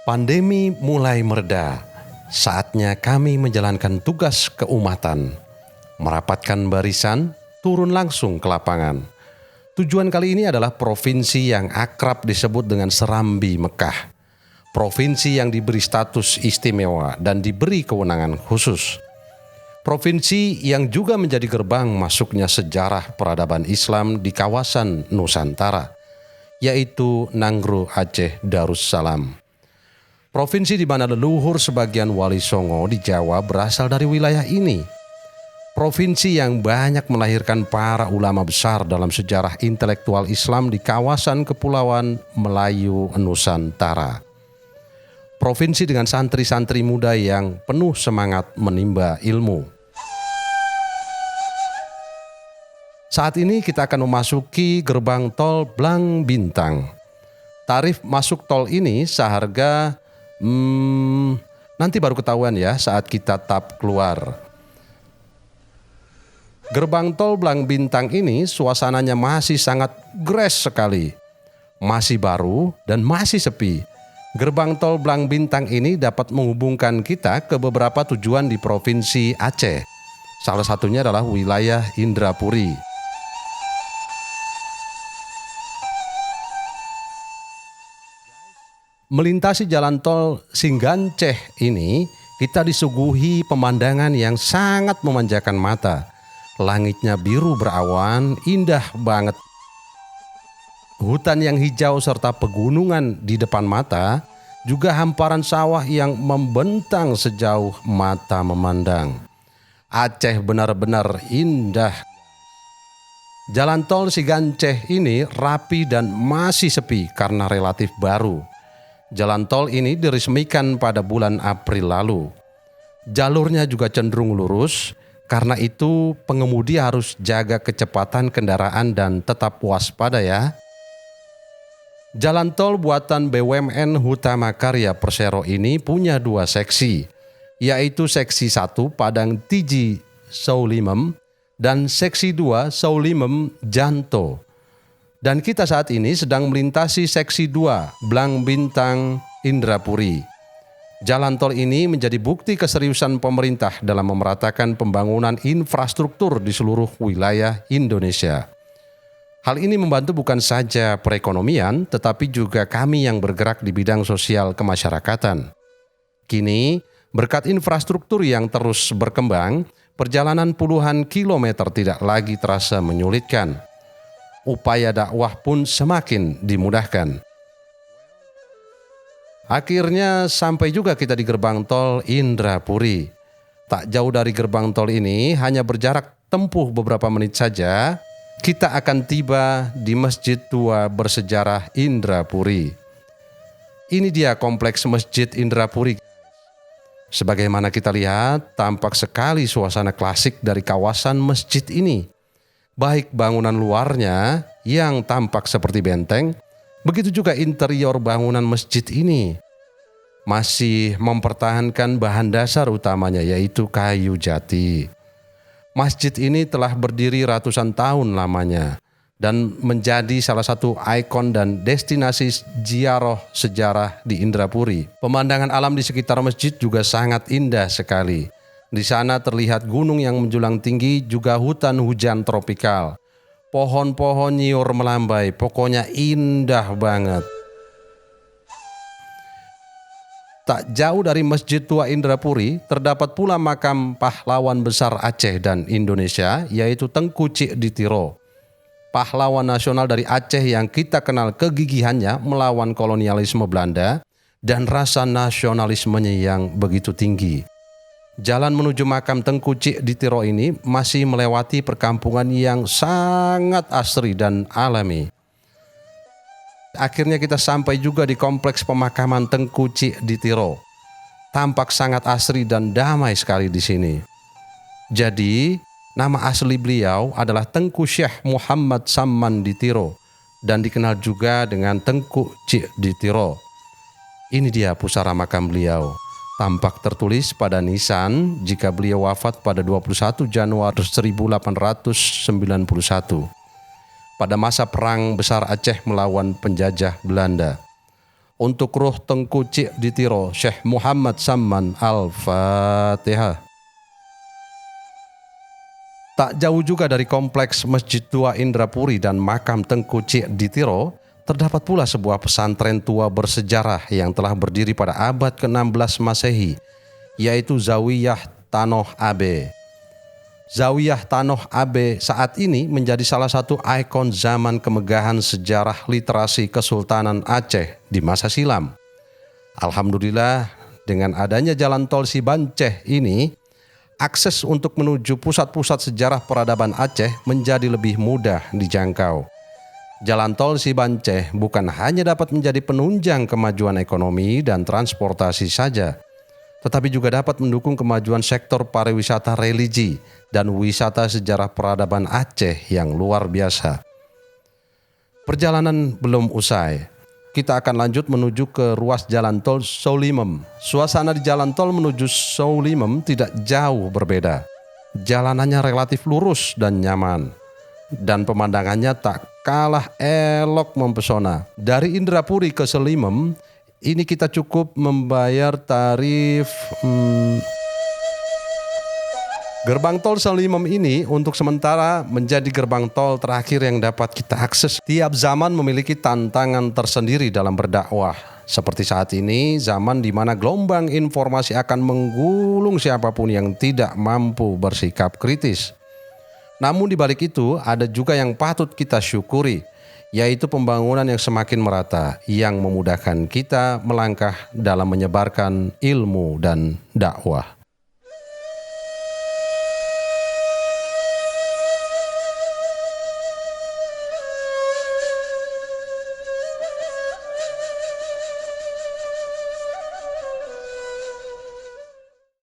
Pandemi mulai mereda. Saatnya kami menjalankan tugas keumatan, merapatkan barisan, turun langsung ke lapangan. Tujuan kali ini adalah provinsi yang akrab disebut dengan Serambi Mekah. Provinsi yang diberi status istimewa dan diberi kewenangan khusus. Provinsi yang juga menjadi gerbang masuknya sejarah peradaban Islam di kawasan Nusantara, yaitu Nanggroe Aceh Darussalam. Provinsi di mana leluhur sebagian Wali Songo di Jawa berasal dari wilayah ini. Provinsi yang banyak melahirkan para ulama besar dalam sejarah intelektual Islam di kawasan Kepulauan Melayu Nusantara. Provinsi dengan santri-santri muda yang penuh semangat menimba ilmu. Saat ini kita akan memasuki gerbang tol Blang Bintang. Tarif masuk tol ini seharga nanti baru ketahuan ya saat kita tap keluar. Gerbang tol Blang Bintang ini suasananya masih sangat gres sekali. Masih baru dan masih sepi. Gerbang tol Blang Bintang ini dapat menghubungkan kita ke beberapa tujuan di Provinsi Aceh. Salah satunya adalah wilayah Indrapuri. Melintasi jalan tol Singganceh ini, kita disuguhi pemandangan yang sangat memanjakan mata. Langitnya biru berawan, indah banget. Hutan yang hijau serta pegunungan di depan mata, juga hamparan sawah yang membentang sejauh mata memandang. Aceh benar-benar indah. Jalan tol Singganceh ini rapi dan masih sepi karena relatif baru. Jalan tol ini diresmikan pada bulan April lalu. Jalurnya juga cenderung lurus, karena itu pengemudi harus jaga kecepatan kendaraan dan tetap waspada ya. Jalan tol buatan BUMN Hutama Karya Persero ini punya dua seksi, yaitu seksi 1 Padang Tiji Saulimem dan seksi 2 Saulimem Janto. Dan kita saat ini sedang melintasi seksi 2 Blang Bintang Indrapuri. Jalan tol ini menjadi bukti keseriusan pemerintah dalam memeratakan pembangunan infrastruktur di seluruh wilayah Indonesia. Hal ini membantu bukan saja perekonomian, tetapi juga kami yang bergerak di bidang sosial kemasyarakatan. Kini, berkat infrastruktur yang terus berkembang, perjalanan puluhan kilometer tidak lagi terasa menyulitkan. Upaya dakwah pun semakin dimudahkan. Akhirnya sampai juga kita di gerbang tol Indrapuri. Tak jauh dari gerbang tol ini, hanya berjarak tempuh beberapa menit saja, kita akan tiba di Masjid Tua Bersejarah Indrapuri. Ini dia kompleks Masjid Indrapuri. Sebagaimana kita lihat, tampak sekali suasana klasik dari kawasan masjid ini. Baik bangunan luarnya yang tampak seperti benteng, begitu juga interior bangunan masjid ini. Masih mempertahankan bahan dasar utamanya yaitu kayu jati. Masjid ini telah berdiri ratusan tahun lamanya dan menjadi salah satu ikon dan destinasi ziarah sejarah di Indrapuri. Pemandangan alam di sekitar masjid juga sangat indah sekali. Di sana terlihat gunung yang menjulang tinggi, juga hutan hujan tropikal. Pohon-pohon nyiur melambai, pokoknya indah banget. Tak jauh dari Masjid Tua Indrapuri, terdapat pula makam pahlawan besar Aceh dan Indonesia, yaitu Tengku Cik Ditiro. Pahlawan nasional dari Aceh yang kita kenal kegigihannya melawan kolonialisme Belanda dan rasa nasionalismenya yang begitu tinggi. Jalan menuju makam Tengku Cik Ditiro ini masih melewati perkampungan yang sangat asri dan alami. Akhirnya kita sampai juga di kompleks pemakaman Tengku Cik Ditiro. Tampak sangat asri dan damai sekali di sini. Jadi, nama asli beliau adalah Tengku Syekh Muhammad Samman Ditiro dan dikenal juga dengan Tengku Cik Ditiro. Ini dia pusara makam beliau. Tampak tertulis pada nisan jika beliau wafat pada 21 Januari 1891 pada masa Perang Besar Aceh melawan penjajah Belanda. Untuk ruh Tengku Cik Ditiro, Syekh Muhammad Samman. Al-Fatihah. Tak jauh juga dari kompleks Masjid Tua Indrapuri dan makam Tengku Cik Ditiro, terdapat pula sebuah pesantren tua bersejarah yang telah berdiri pada abad ke-16 Masehi, yaitu Zawiyah Tanoh Abe. Zawiyah Tanoh Abe saat ini menjadi salah satu ikon zaman kemegahan sejarah literasi Kesultanan Aceh di masa silam. Alhamdulillah, dengan adanya jalan tol Sibanceh ini, akses untuk menuju pusat-pusat sejarah peradaban Aceh menjadi lebih mudah dijangkau. Jalan tol Sibanceh bukan hanya dapat menjadi penunjang kemajuan ekonomi dan transportasi saja, tetapi juga dapat mendukung kemajuan sektor pariwisata religi dan wisata sejarah peradaban Aceh yang luar biasa. Perjalanan belum usai. Kita akan lanjut menuju ke ruas jalan tol Solimem. Suasana di jalan tol menuju Solimem tidak jauh berbeda. Jalanannya relatif lurus dan nyaman. Dan pemandangannya tak kalah elok mempesona. Dari Indrapuri ke Solimem, ini kita cukup membayar tarif Gerbang tol Solimem ini untuk sementara menjadi gerbang tol terakhir yang dapat kita akses. Tiap zaman memiliki tantangan tersendiri dalam berdakwah. Seperti saat ini, zaman di mana gelombang informasi akan menggulung siapapun yang tidak mampu bersikap kritis. Namun di balik itu ada juga yang patut kita syukuri, yaitu pembangunan yang semakin merata yang memudahkan kita melangkah dalam menyebarkan ilmu dan dakwah.